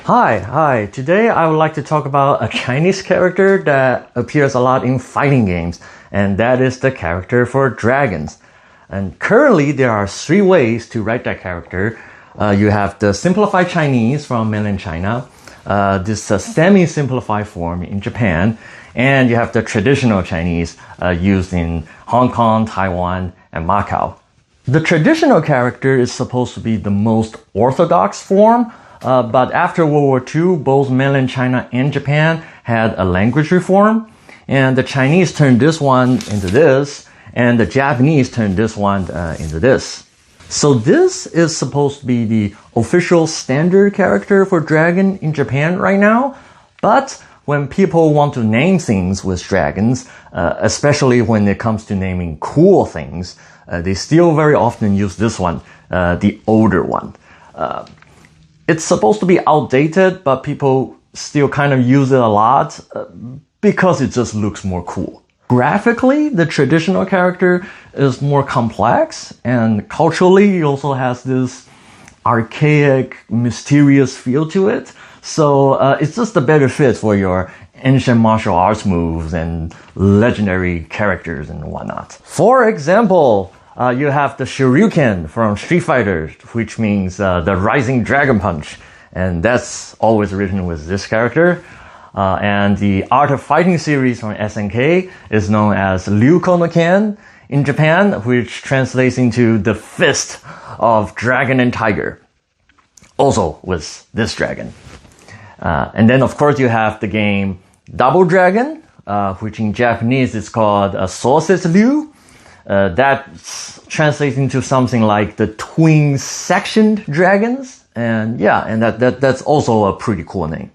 Hi. Today I would like to talk about a Chinese character that appears a lot in fighting games, and that is the character for dragons. And currently there are three ways to write that character. You have the simplified Chinese from mainland China, this semi-simplified form in Japan, and you have the traditional Chinese used in Hong Kong, Taiwan, and Macau. The traditional character is supposed to be the most orthodox form, but after World War II, both mainland China and Japan had a language reform, and the Chinese turned this one into this, and the Japanese turned this one into this. So this is supposed to be the official standard character for dragon in Japan right now, but when people want to name things with dragons, especially when it comes to naming cool things, they still very often use this one, the older one. It's supposed to be outdated, but people still kind of use it a lot because it just looks more cool. Graphically, the traditional character is more complex, and culturally it also has this archaic, mysterious feel to it. So it's just a better fit for your ancient martial arts moves and legendary characters and whatnot. For example, you have the Shoryuken from Street Fighter, which means the Rising Dragon Punch, and that's always written with this character. And the Art of Fighting series from SNK is known as Ryuko no Ken in Japan, which translates into the Fist of Dragon and Tiger, also with this dragon. And then of course you have the game Double Dragon, which in Japanese is called Sosetsu Ryu. That translates into something like the twin sectioned dragons, and that's also a pretty cool name.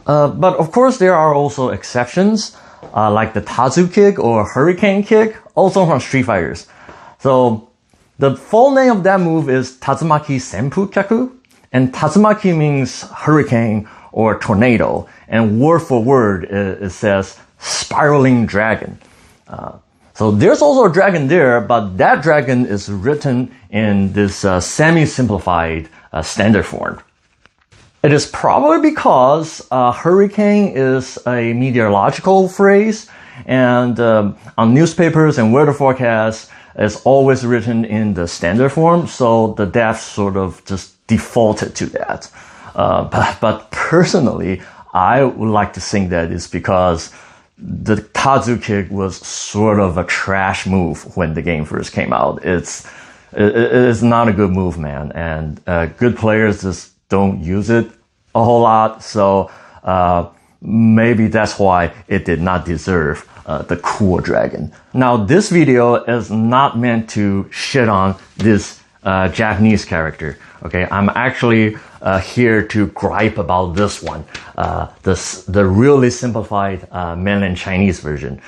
But of course there are also exceptions, like the Tazu kick or Hurricane kick, also from Street Fighters. So the full name of that move is Tatsumaki Senpu Kyaku, and Tatsumaki means hurricane or tornado, and word for word it says spiraling dragon. So there's also a dragon there, but that dragon is written in this semi-simplified standard form. It is probably because hurricane is a meteorological phrase, and on newspapers and weather forecasts, it's always written in the standard form, so the devs sort of just defaulted to that. But personally, I would like to think that it's because the Tazu kick was sort of a trash move when the game first came out. It's not a good move, man, and good players just don't use it a whole lot, so maybe that's why it did not deserve the cool dragon. Now, this video is not meant to shit on this Japanese character. Okay, I'm actually here to gripe about this one, the really simplified mainland Chinese version.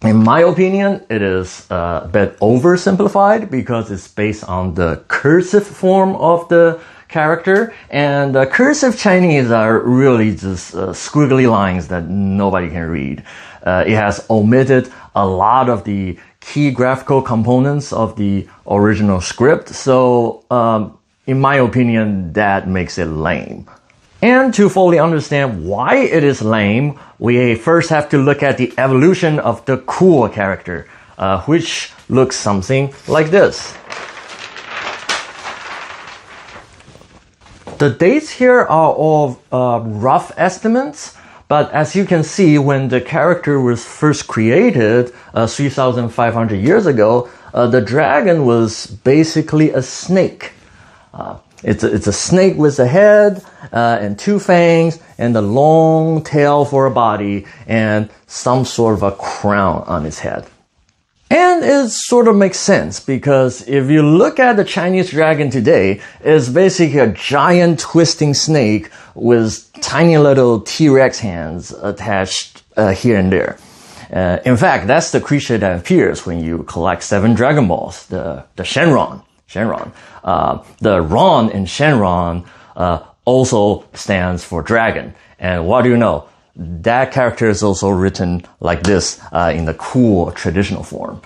In my opinion, it is a bit oversimplified because it's based on the cursive form of the character, and cursive Chinese are really just squiggly lines that nobody can read. It has omitted a lot of the key graphical components of the original script, so in my opinion, that makes it lame. And to fully understand why it is lame, we first have to look at the evolution of the cool character, which looks something like this. The dates here are all rough estimates, but as you can see, when the character was first created 3,500 years ago, the dragon was basically a snake. It's a snake with a head and two fangs and a long tail for a body and some sort of a crown on its head. And it sort of makes sense because if you look at the Chinese dragon today, it's basically a giant twisting snake with tiny little T-Rex hands attached here and there. In fact, that's the creature that appears when you collect 7 Dragon Balls, the Shenron. The Ron in Shenron also stands for dragon. And what do you know? That character is also written like this in the cool traditional form.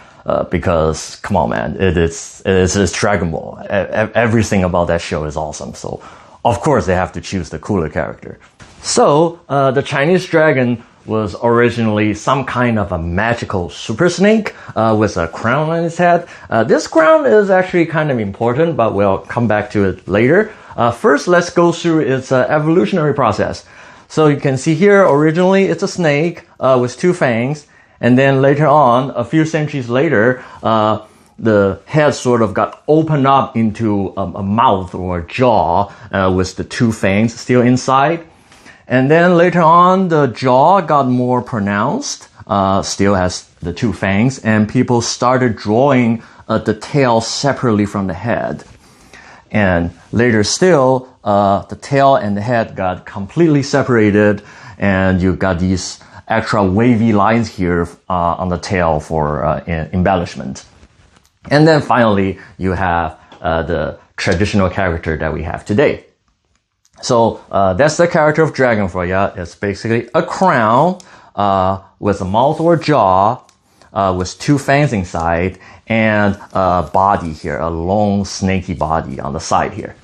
Because, come on, man, it is Dragon Ball. Everything about that show is awesome. So of course they have to choose the cooler character. So the Chinese dragon was originally some kind of a magical super snake with a crown on its head. This crown is actually kind of important, but we'll come back to it later. First, let's go through its evolutionary process. So you can see here, originally it's a snake with two fangs, and then later on, a few centuries later, the head sort of got opened up into a mouth or a jaw with the two fangs still inside. And then later on, the jaw got more pronounced, still has the two fangs, and people started drawing the tail separately from the head. And later still, the tail and the head got completely separated, and you got these extra wavy lines here on the tail for embellishment. And then finally, you have the traditional character that we have today. So that's the character of dragon for you. It's basically a crown with a mouth or jaw with two fangs inside and a body here, a long snaky body on the side here.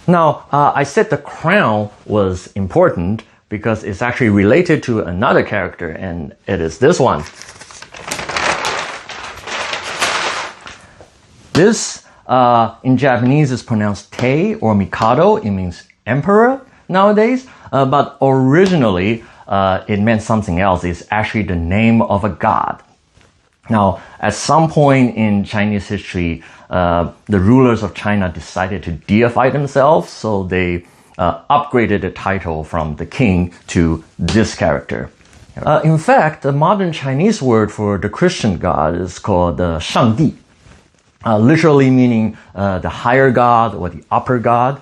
Now, I said the crown was important because it's actually related to another character, and it is this one. This, in Japanese, is pronounced Tei or Mikado. It means emperor nowadays, but originally it meant something else. It's actually the name of a god. Now, at some point in Chinese history, the rulers of China decided to deify themselves, so they upgraded the title from the king to this character. In fact, the modern Chinese word for the Christian god is called 上帝, literally meaning the higher god or the upper god.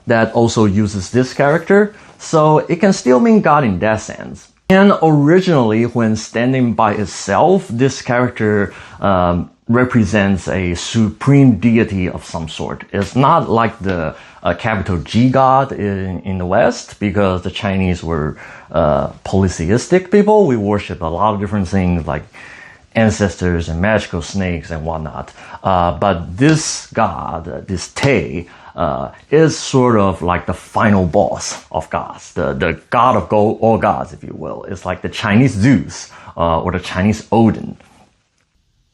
That also uses this character, so it can still mean God in that sense. And originally, when standing by itself, this character represents a supreme deity of some sort. It's not like the capital G God in the West, because the Chinese were polytheistic people. We worship a lot of different things like ancestors and magical snakes and whatnot. But this god, this Tei, is sort of like the final boss of gods, the god of all gods, if you will. It's like the Chinese Zeus or the Chinese Odin.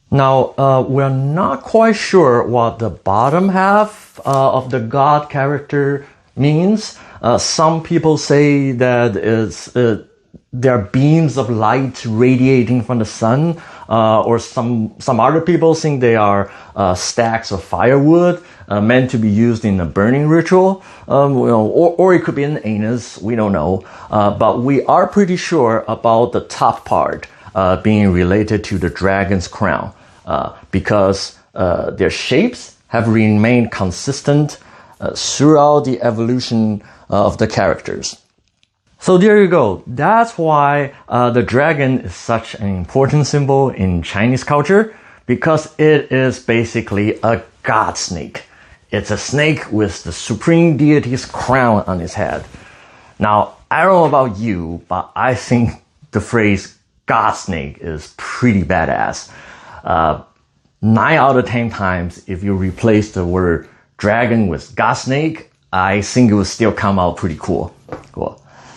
Now, we're not quite sure what the bottom half of the god character means. Some people say that there are beams of light radiating from the sun, or some other people think they are stacks of firewood meant to be used in a burning ritual, or it could be an anus, we don't know. But we are pretty sure about the top part being related to the dragon's crown, because their shapes have remained consistent throughout the evolution of the characters. So there you go. That's why the dragon is such an important symbol in Chinese culture, because it is basically a god snake. It's a snake with the supreme deity's crown on its head. Now, I don't know about you, but I think the phrase god snake is pretty badass. 9 out of 10 times, if you replace the word dragon with god snake, I think it would still come out pretty cool.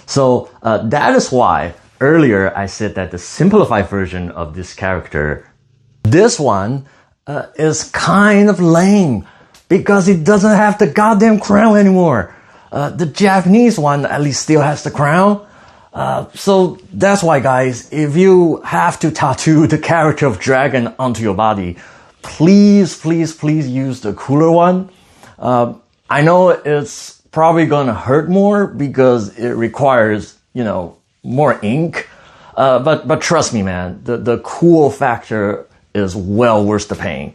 So that is why earlier I said that the simplified version of this character, this one, is kind of lame because it doesn't have the goddamn crown anymore. The Japanese one at least still has the crown. So that's why, guys, if you have to tattoo the character of dragon onto your body, please use the cooler one. I know it's probably gonna hurt more because it requires, more ink. But trust me, man, the cool factor is well worth the pain.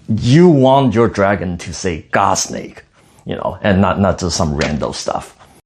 You want your dragon to say God Snake, and not just some random stuff.